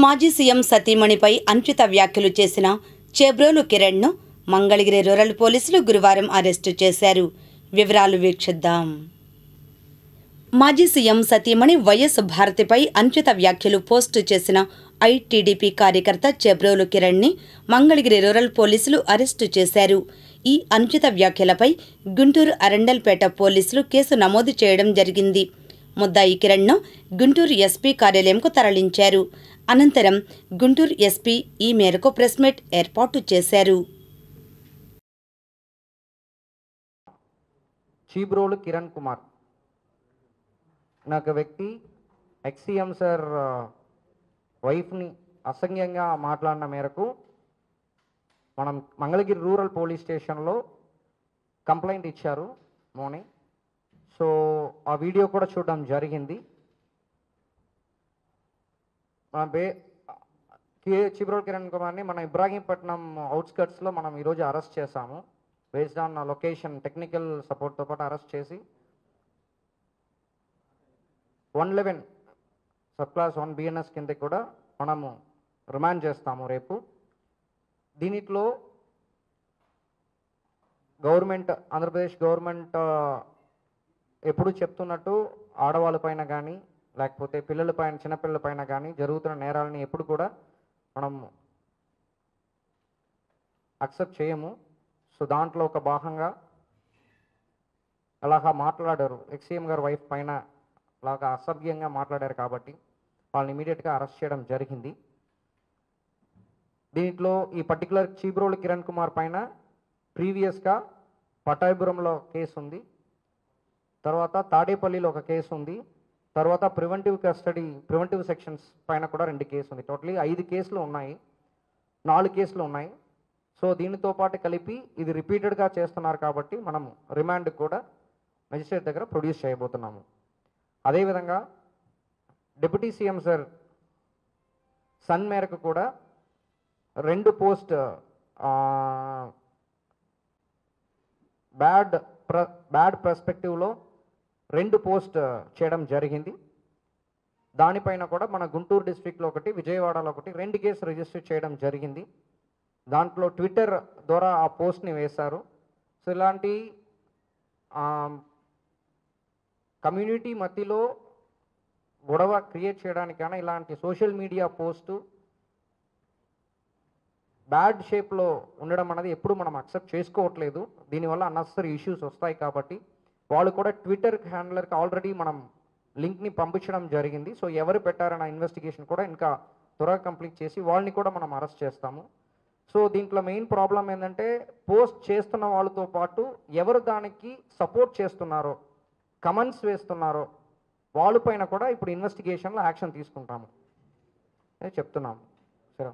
మాజీ సీఎం సతీమణిపై అనుచిత వ్యాఖ్యలు చేసిన చేబ్రోలు కిరణ్ను మంగళగిరి రూరల్ పోలీసులు గురువారం అరెస్టు చేశారు. వివరాలు వీక్షిద్దాం. మాజీ సీఎం సతీమణి వైఎస్ భారతిపై అనుచిత వ్యాఖ్యలు పోస్టు చేసిన ఐటీడీపీ కార్యకర్త చేబ్రోలు కిరణ్ని మంగళగిరి రూరల్ పోలీసులు అరెస్టు చేశారు. ఈ అనుచిత వ్యాఖ్యలపై గుంటూరు అరండల్పేట పోలీసులు కేసు నమోదు చేయడం జరిగింది. ముద్దాయి కిరణ్ను గుంటూరు ఎస్పీ కార్యాలయంకు తరలించారు. అనంతరం గుంటూరు ఎస్పీ ఈ మేరకు ప్రెస్ మీట్ ఏర్పాటు చేశారు. చీబ్రోలు కిరణ్ కుమార్ నాకు వ్యక్తి ఎక్సీఎం సార్ వైఫ్ని అసంఖ్యంగా మాట్లాడిన మేరకు మనం మంగళగిరి రూరల్ పోలీస్ స్టేషన్లో కంప్లైంట్ ఇచ్చారు మార్నింగ్. సో ఆ వీడియో కూడా చూడడం జరిగింది. చీబ్రోలు కిరణ్ కుమార్ని మన ఇబ్రాహీంపట్నం అవుట్స్కట్స్లో మనం ఈరోజు అరెస్ట్ చేశాము. బేస్డ్ ఆన్ లొకేషన్ టెక్నికల్ సపోర్ట్తో పాటు అరెస్ట్ చేసి 111 సబ్ క్లాస్ 1 BNS కింద కూడా మనము రిమాండ్ చేస్తాము రేపు. దీనిలో గవర్నమెంట్ ఆంధ్రప్రదేశ్ గవర్నమెంట్ ఎప్పుడు చెప్తున్నట్టు ఆడవాళ్ళపైన కానీ లేకపోతే పిల్లలపైన చిన్నపిల్లలపైన కానీ జరుగుతున్న నేరాలని ఎప్పుడు కూడా మనం అక్సెప్ట్ చేయము. సో దాంట్లో ఒక భాగంగా అలాగా మాట్లాడారు, ఎక్సీఎం గారు వైఫ్ పైన అలాగా అసభ్యంగా మాట్లాడారు కాబట్టి వాళ్ళని ఇమీడియట్గా అరెస్ట్ చేయడం జరిగింది. దీంట్లో ఈ పర్టికులర్ చీబ్రోలు కిరణ్ కుమార్ పైన ప్రీవియస్గా పటాయపురంలో కేసు ఉంది, తర్వాత తాడేపల్లిలో ఒక కేసు ఉంది, తర్వాత ప్రివెంటివ్ సెక్షన్స్ పైన కూడా 2 కేసులు ఉంది. టోటలీ 5 కేసులు ఉన్నాయి, 4 కేసులు ఉన్నాయి. సో దీనితో పాటు కలిపి ఇది రిపీటెడ్గా చేస్తున్నారు కాబట్టి మనం రిమాండ్ కూడా మెజిస్ట్రేట్ దగ్గర ప్రొడ్యూస్ చేయబోతున్నాము. అదేవిధంగా డిప్యూటీ సీఎం సార్ సన్ మేరకు కూడా 2 పోస్ట్ బ్యాడ్ పర్స్పెక్టివ్లో 2 పోస్ట్ చేయడం జరిగింది. దానిపైన కూడా మన గుంటూరు డిస్ట్రిక్ట్లో ఒకటి, విజయవాడలో ఒకటి 2 కేసులు రిజిస్టర్ చేయడం జరిగింది. దాంట్లో ట్విట్టర్ ద్వారా ఆ పోస్ట్ని వేశారు. సో ఇలాంటి కమ్యూనిటీ మధ్యలో గొడవ క్రియేట్ చేయడానికైనా ఇలాంటి సోషల్ మీడియా పోస్టు బ్యాడ్ షేప్లో ఉండడం అనేది ఎప్పుడు మనం అక్సెప్ట్ చేసుకోవట్లేదు. దీనివల్ల అన్నెసరీ ఇష్యూస్ వస్తాయి కాబట్టి వాళ్ళు కూడా ట్విట్టర్ హ్యాండిలర్కి ఆల్రెడీ మనం లింక్ని పంపించడం జరిగింది. సో ఎవరు పెట్టారన్న ఇన్వెస్టిగేషన్ కూడా ఇంకా త్వరగా కంప్లీట్ చేసి వాళ్ళని కూడా మనం అరెస్ట్ చేస్తాము. సో దీంట్లో మెయిన్ ప్రాబ్లం ఏంటంటే పోస్ట్ చేస్తున్న వాళ్ళతో పాటు ఎవరు దానికి సపోర్ట్ చేస్తున్నారో, కమెంట్స్ వేస్తున్నారో వాళ్ళపైన కూడా ఇప్పుడు ఇన్వెస్టిగేషన్లో యాక్షన్ తీసుకుంటాము చెప్తున్నాము. సరే.